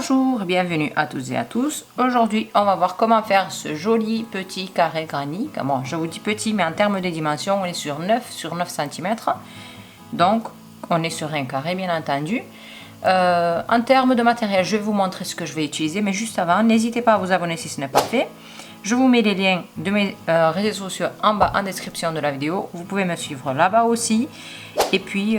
Bonjour, bienvenue à toutes et à tous. Aujourd'hui, on va voir comment faire ce joli petit carré granny. Bon, je vous dis petit, mais en termes de dimension, on est sur 9 sur 9 cm. Donc, on est sur un carré, bien entendu. En termes de matériel, je vais vous montrer ce que je vais utiliser. Mais juste avant, n'hésitez pas à vous abonner si ce n'est pas fait. Je vous mets les liens de mes réseaux sociaux en bas en description de la vidéo. Vous pouvez me suivre là-bas aussi. Et puis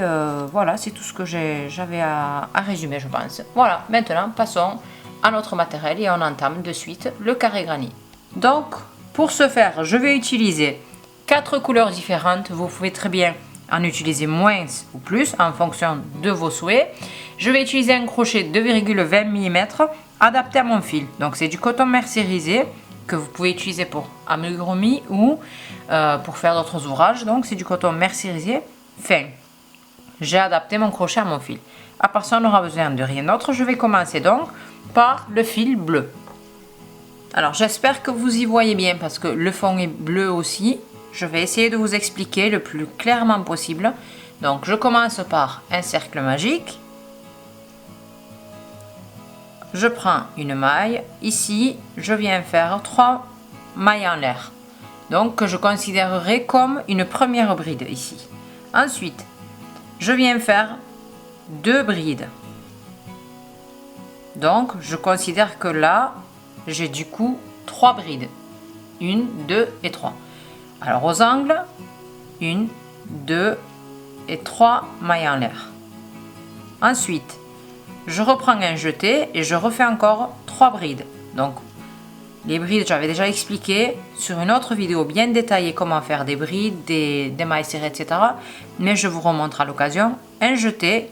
voilà, c'est tout ce que j'avais à résumer, je pense. Voilà, maintenant passons à notre matériel et on entame de suite le carré granny. Donc, pour ce faire, je vais utiliser 4 couleurs différentes. Vous pouvez très bien en utiliser moins ou plus en fonction de vos souhaits. Je vais utiliser un crochet 2,20 mm adapté à mon fil. Donc, c'est du coton mercerisé que vous pouvez utiliser pour amigurumi ou pour faire d'autres ouvrages. Donc, c'est du coton mercerisé fin. J'ai adapté mon crochet à mon fil. À part ça, on n'aura besoin de rien d'autre. Je vais commencer donc par le fil bleu. Alors, j'espère que vous y voyez bien parce que le fond est bleu aussi. Je vais essayer de vous expliquer le plus clairement possible. Donc, je commence par un cercle magique. Je prends une maille. Ici, je viens faire 3 mailles en l'air. Donc, que je considérerai comme une première bride ici. Ensuite, je viens faire 2 brides. Donc, je considère que là, j'ai du coup 3 brides. 1, 2 et 3. Alors, aux angles, 1, 2 et 3 mailles en l'air. Ensuite, je reprends un jeté et je refais encore 3 brides. Donc, les brides, j'avais déjà expliqué sur une autre vidéo bien détaillée comment faire des brides, des mailles serrées, etc. Mais je vous remontre à l'occasion. Un jeté,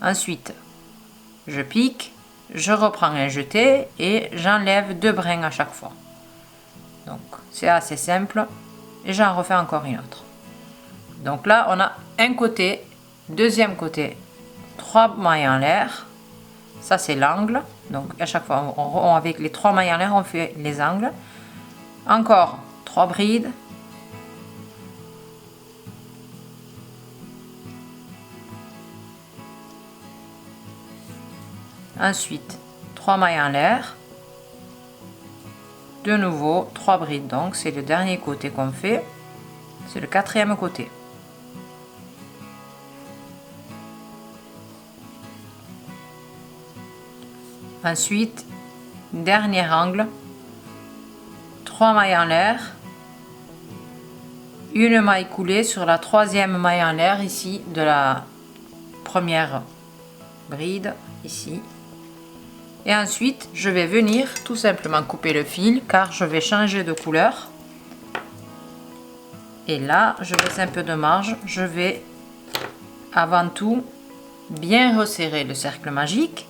ensuite je pique, je reprends un jeté et j'enlève 2 brins à chaque fois. Donc c'est assez simple et j'en refais encore une autre. Donc là on a un côté, deuxième côté, 3 mailles en l'air. Ça c'est l'angle. Donc à chaque fois, avec les 3 mailles en l'air, on fait les angles. Encore 3 brides. Ensuite, 3 mailles en l'air. De nouveau, 3 brides. Donc c'est le dernier côté qu'on fait. C'est le 4e côté. Ensuite, dernier angle, 3 mailles en l'air, une maille coulée sur la 3e maille en l'air ici de la première bride ici. Et ensuite, je vais venir tout simplement couper le fil car je vais changer de couleur. Et là, je laisse un peu de marge. Je vais avant tout bien resserrer le cercle magique.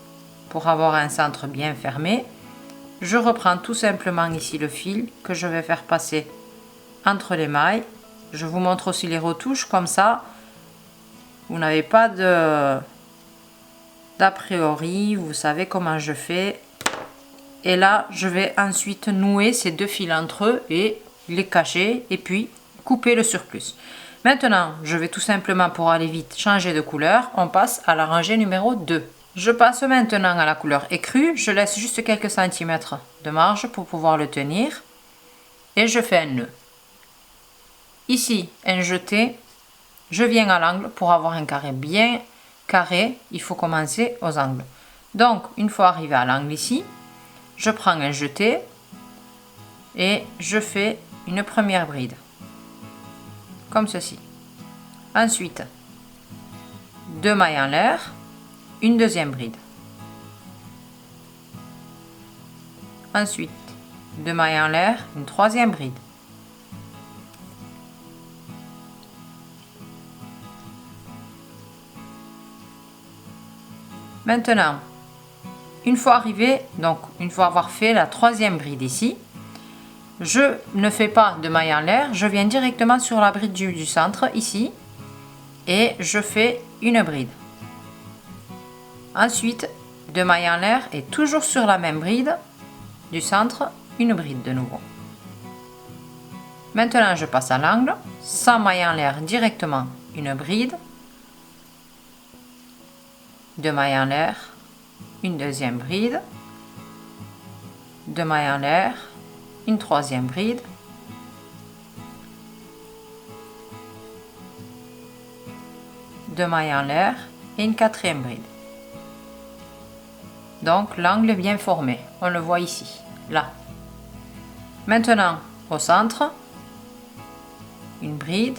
Pour avoir un centre bien fermé, je reprends tout simplement ici le fil que je vais faire passer entre les mailles. Je vous montre aussi les retouches, comme ça vous n'avez pas d'a priori, vous savez comment je fais. Et là je vais ensuite nouer ces 2 fils entre eux et les cacher et puis couper le surplus. Maintenant je vais tout simplement, pour aller vite, changer de couleur. On passe à la rangée numéro 2. Je passe maintenant à la couleur écrue. Je laisse juste quelques centimètres de marge pour pouvoir le tenir. Et je fais un nœud. Ici, un jeté. Je viens à l'angle pour avoir un carré bien carré. Il faut commencer aux angles. Donc, une fois arrivé à l'angle ici, je prends un jeté et je fais une première bride. Comme ceci. Ensuite, 2 mailles en l'air. Une deuxième bride. Ensuite, 2 mailles en l'air, une 3e bride. Maintenant, une fois arrivé, donc une fois avoir fait la 3e bride ici, je ne fais pas de mailles en l'air, je viens directement sur la bride du centre ici et je fais une bride. Ensuite, 2 mailles en l'air et toujours sur la même bride du centre, une bride de nouveau. Maintenant, je passe à l'angle, sans mailles en l'air directement, une bride, 2 mailles en l'air, une deuxième bride, 2 mailles en l'air, une troisième bride, deux mailles en l'air et une quatrième bride. Donc l'angle est bien formé, on le voit ici, là. Maintenant au centre, une bride,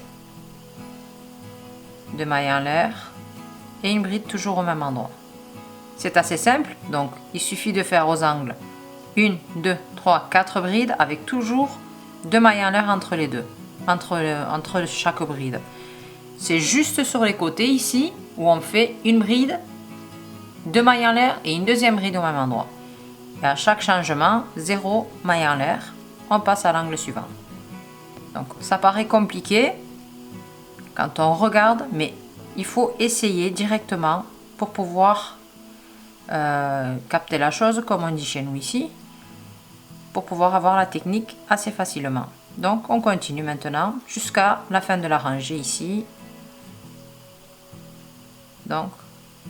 2 mailles en l'air et une bride toujours au même endroit. C'est assez simple, donc il suffit de faire aux angles 1, 2, 3, 4 brides avec toujours 2 mailles en l'air entre les deux, entre chaque bride. C'est juste sur les côtés ici où on fait une bride, 2 mailles en l'air et une deuxième bride au même endroit. Et à chaque changement, 0 maille en l'air, on passe à l'angle suivant. Donc ça paraît compliqué quand on regarde, mais il faut essayer directement pour pouvoir capter la chose, comme on dit chez nous ici, pour pouvoir avoir la technique assez facilement. Donc on continue maintenant jusqu'à la fin de la rangée ici. Donc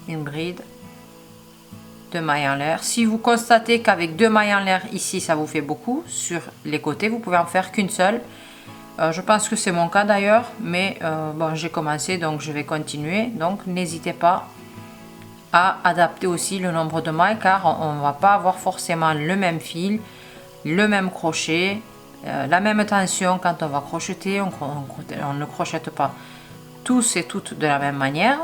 une bride, 2 mailles en l'air. Si vous constatez qu'avec 2 mailles en l'air ici ça vous fait beaucoup sur les côtés, vous pouvez en faire qu'une seule. Je pense que c'est mon cas d'ailleurs, mais bon, j'ai commencé donc je vais continuer. Donc n'hésitez pas à adapter aussi le nombre de mailles, car on ne va pas avoir forcément le même fil, le même crochet, la même tension quand on va crocheter. On ne crochette pas tous et toutes de la même manière.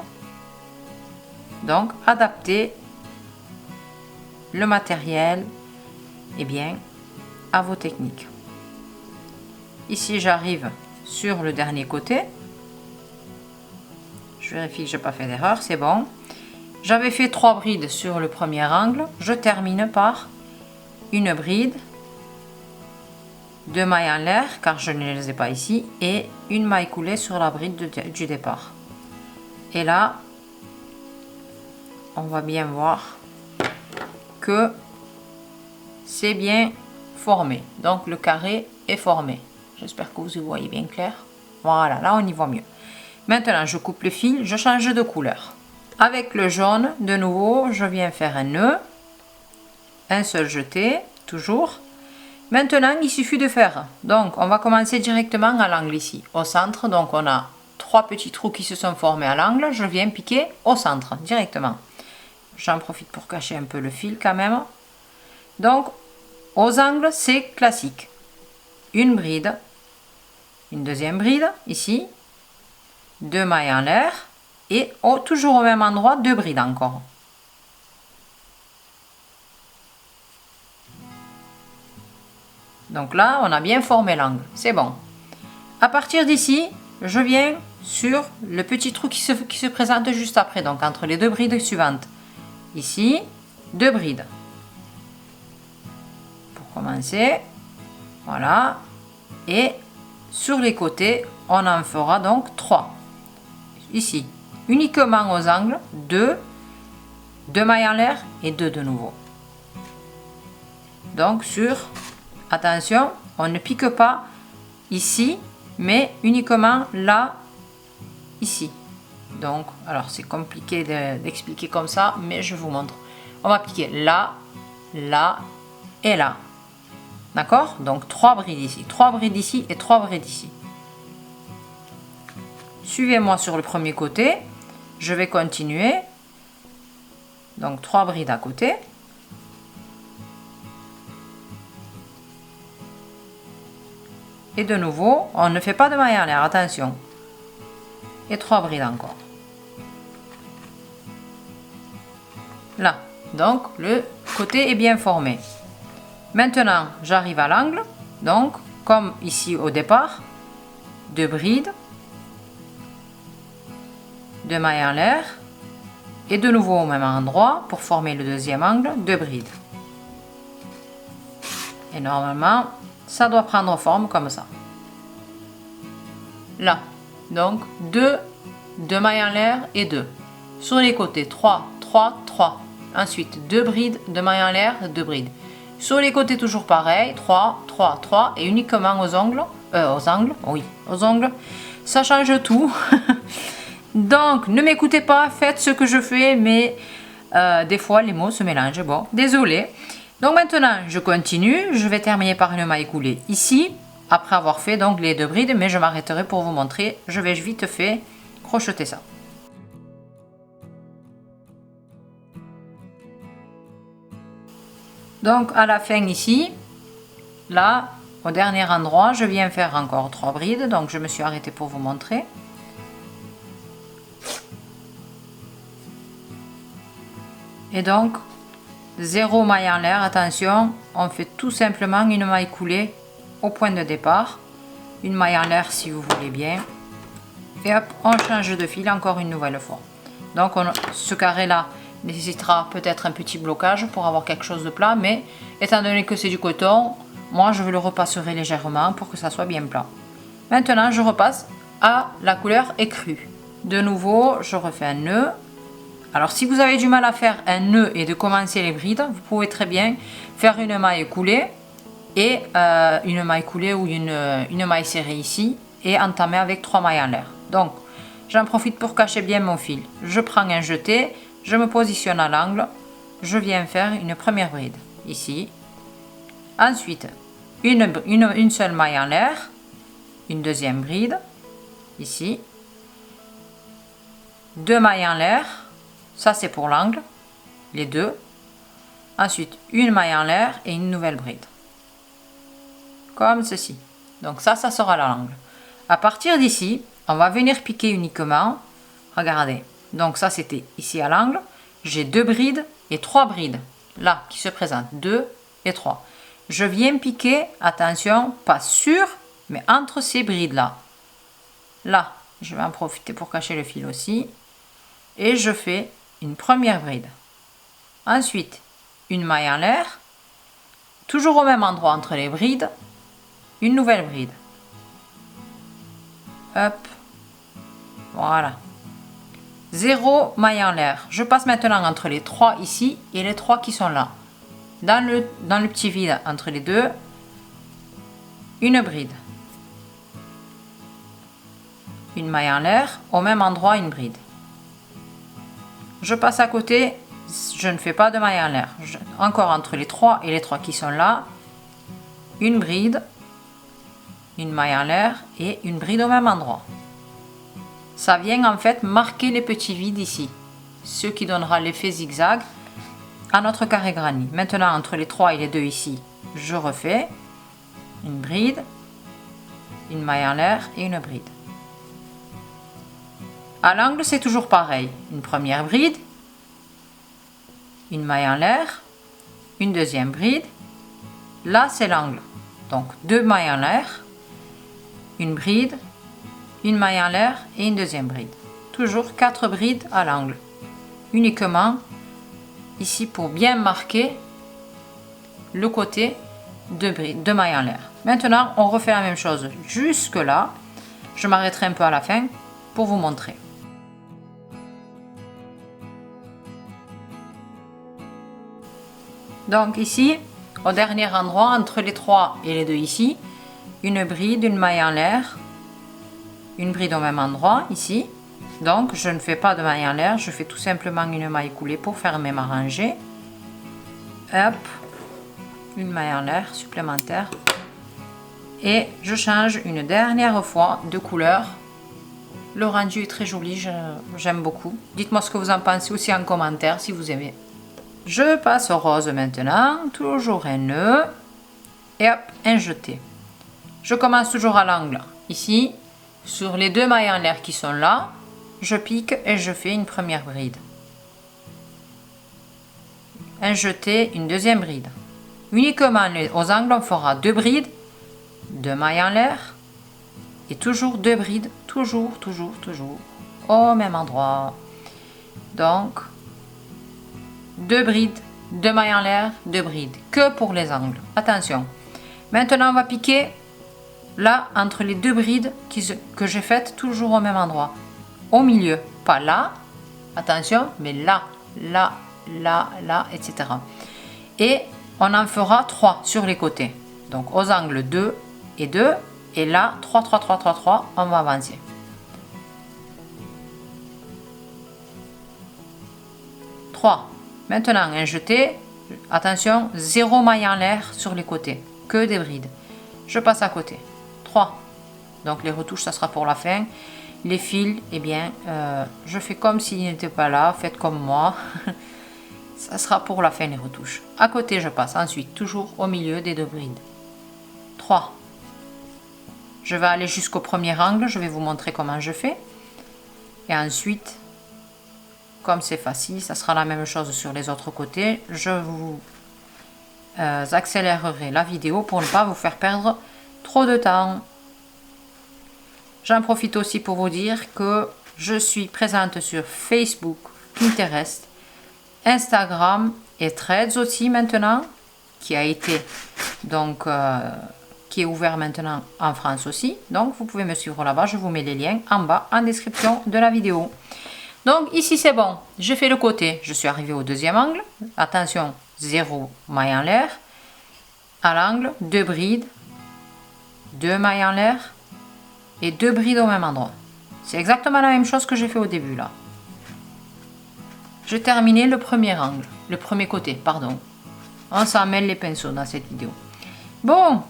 Donc adaptez le matériel à vos techniques. Ici j'arrive sur le dernier côté, je vérifie que j'ai pas fait d'erreur, c'est bon. J'avais fait 3 brides sur le premier angle, je termine par une bride, 2 mailles en l'air car je ne les ai pas ici, et une maille coulée sur la bride du départ. Et là on va bien voir que c'est bien formé, donc le carré est formé. J'espère que vous y voyez bien clair. Voilà, là on y voit mieux. Maintenant je coupe le fil, je change de couleur. Avec le jaune, de nouveau, je viens faire un nœud, un seul jeté, toujours. Maintenant il suffit de faire, donc on va commencer directement à l'angle ici, au centre. Donc on a 3 petits trous qui se sont formés à l'angle, je viens piquer au centre directement. J'en profite pour cacher un peu le fil quand même. Donc aux angles c'est classique, une bride, une deuxième bride ici, 2 mailles en l'air et toujours au même endroit 2 brides encore. Donc là on a bien formé l'angle, c'est bon. À partir d'ici je viens sur le petit trou qui se présente juste après, donc entre les 2 brides suivantes. Ici 2 brides pour commencer, voilà, et sur les côtés on en fera donc 3 ici, uniquement aux angles, 2 mailles en l'air et 2 de nouveau. Donc attention, on ne pique pas ici mais uniquement là, ici. Donc alors c'est compliqué d'expliquer comme ça, mais je vous montre. On va piquer là, là et là, d'accord? Donc 3 brides ici, 3 brides ici et 3 brides ici. Suivez-moi sur le premier côté, je vais continuer. Donc 3 brides à côté. Et de nouveau, on ne fait pas de maille en l'air, attention. Et 3 brides encore. Là, donc le côté est bien formé. Maintenant, j'arrive à l'angle. Donc, comme ici au départ, 2 brides, 2 mailles en l'air et de nouveau au même endroit pour former le deuxième angle, 2 brides. Et normalement ça doit prendre forme comme ça. Là, donc 2 mailles en l'air et 2 sur les côtés, 3 3 3. Ensuite 2 brides, 2 mailles en l'air, 2 brides sur les côtés, toujours pareil, 3 3 3, et uniquement aux angles, ça change tout. Donc ne m'écoutez pas, faites ce que je fais, mais Des fois, les mots se mélangent. Bon, désolé. Donc maintenant, je continue. Je vais terminer par une maille coulée ici, après avoir fait donc les 2 brides, mais je m'arrêterai pour vous montrer. Je vais vite fait crocheter ça. Donc à la fin ici, là, au dernier endroit, je viens faire encore 3 brides. Donc je me suis arrêtée pour vous montrer. Et donc, 0 maille en l'air, attention, on fait tout simplement une maille coulée au point de départ. Une maille en l'air si vous voulez bien. Et hop, on change de fil encore une nouvelle fois. Donc ce carré là nécessitera peut-être un petit blocage pour avoir quelque chose de plat, mais étant donné que c'est du coton, moi je le repasserai légèrement pour que ça soit bien plat. Maintenant je repasse à la couleur écrue. De nouveau, je refais un nœud. Alors si vous avez du mal à faire un nœud et de commencer les brides, vous pouvez très bien faire une maille coulée et une maille coulée ou une maille serrée ici et entamer avec 3 mailles en l'air. Donc j'en profite pour cacher bien mon fil. Je prends un jeté, je me positionne à l'angle, je viens faire une première bride ici. Ensuite une seule maille en l'air, une deuxième bride ici, 2 mailles en l'air. Ça c'est pour l'angle, les deux. Ensuite, une maille en l'air et une nouvelle bride. Comme ceci. Donc ça sera l'angle. À partir d'ici, on va venir piquer uniquement. Regardez. Donc ça c'était ici à l'angle. J'ai 2 brides et 3 brides. Là, qui se présentent. 2 et 3. Je viens piquer, attention, pas sur, mais entre ces brides là. Là, je vais en profiter pour cacher le fil aussi. Et je fais une première bride. Ensuite, une maille en l'air, toujours au même endroit entre les brides, une nouvelle bride. Hop, voilà. 0 maille en l'air. Je passe maintenant entre les 3 ici et les 3 qui sont là. Dans le petit vide entre les deux, une bride. Une maille en l'air, au même endroit une bride. Je passe à côté, je ne fais pas de maille en l'air. Encore entre les 3 et les 3 qui sont là, une bride, une maille en l'air et une bride au même endroit. Ça vient en fait marquer les petits vides ici, ce qui donnera l'effet zigzag à notre carré granny. Maintenant entre les 3 et les 2 ici, je refais une bride, une maille en l'air et une bride. À l'angle, c'est toujours pareil. Une première bride, une maille en l'air, une deuxième bride. Là, c'est l'angle. Donc, 2 mailles en l'air, une bride, une maille en l'air et une deuxième bride. Toujours 4 brides à l'angle. Uniquement ici pour bien marquer le côté de mailles en l'air. Maintenant, on refait la même chose jusque là. Je m'arrêterai un peu à la fin pour vous montrer. Donc ici, au dernier endroit, entre les 3 et les 2 ici, une bride, une maille en l'air, une bride au même endroit ici. Donc je ne fais pas de maille en l'air, je fais tout simplement une maille coulée pour fermer ma rangée. Hop, une maille en l'air supplémentaire. Et je change une dernière fois de couleur. Le rendu est très joli, j'aime beaucoup. Dites-moi ce que vous en pensez aussi en commentaire si vous aimez. Je passe au rose maintenant, toujours un nœud et hop, un jeté. Je commence toujours à l'angle, ici, sur les 2 mailles en l'air qui sont là, je pique et je fais une première bride. Un jeté, une deuxième bride. Uniquement aux angles, on fera 2 brides, 2 mailles en l'air et toujours 2 brides, toujours, au même endroit. Donc, 2 brides, 2 mailles en l'air, 2 brides, que pour les angles. Attention. Maintenant, on va piquer là entre les 2 brides que j'ai faites toujours au même endroit. Au milieu, pas là, attention, mais là, là, là, là, etc. Et on en fera 3 sur les côtés. Donc aux angles 2 et 2, et là 3, 3, 3, 3, 3, on va avancer. 3, Maintenant, un jeté. Attention, 0 maille en l'air sur les côtés. Que des brides. Je passe à côté. 3. Donc les retouches, ça sera pour la fin. Les fils, eh bien, je fais comme s'ils n'étaient pas là. Faites comme moi. Ça sera pour la fin, les retouches. À côté, je passe ensuite, toujours au milieu des 2 brides. 3. Je vais aller jusqu'au premier angle. Je vais vous montrer comment je fais. Et ensuite, comme c'est facile, ça sera la même chose sur les autres côtés. Je vous accélérerai la vidéo pour ne pas vous faire perdre trop de temps. J'en profite aussi pour vous dire que je suis présente sur Facebook, Pinterest, Instagram et Threads aussi maintenant, qui a été donc qui est ouvert maintenant en France aussi. Donc vous pouvez me suivre là-bas, je vous mets les liens en bas en description de la vidéo. Donc ici c'est bon, j'ai fait le côté, je suis arrivée au deuxième angle. Attention, 0 maille en l'air. À l'angle, 2 brides, 2 mailles en l'air et 2 brides au même endroit. C'est exactement la même chose que j'ai fait au début là. J'ai terminé le premier angle, le premier côté, pardon. On s'en mêle les pinceaux dans cette vidéo. Bon,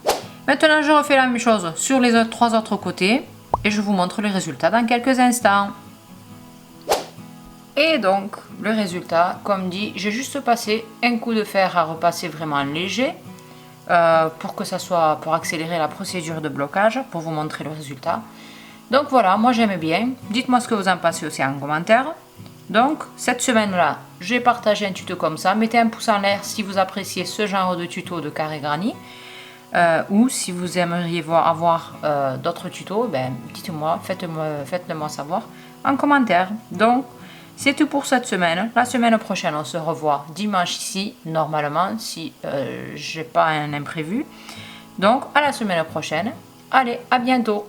maintenant je refais la même chose sur les 3 autres côtés et je vous montre les résultats dans quelques instants. Et donc, le résultat, comme dit, j'ai juste passé un coup de fer à repasser vraiment léger pour que ça soit, pour accélérer la procédure de blocage, pour vous montrer le résultat. Donc voilà, moi j'aime bien. Dites-moi ce que vous en pensez aussi en commentaire. Donc, cette semaine-là, j'ai partagé un tuto comme ça. Mettez un pouce en l'air si vous appréciez ce genre de tuto de carré granny. Ou si vous aimeriez avoir d'autres tutos, ben, dites-moi, faites-le moi savoir en commentaire. Donc, c'est tout pour cette semaine. La semaine prochaine, on se revoit dimanche ici, normalement, si j'ai pas un imprévu. Donc, à la semaine prochaine. Allez, à bientôt!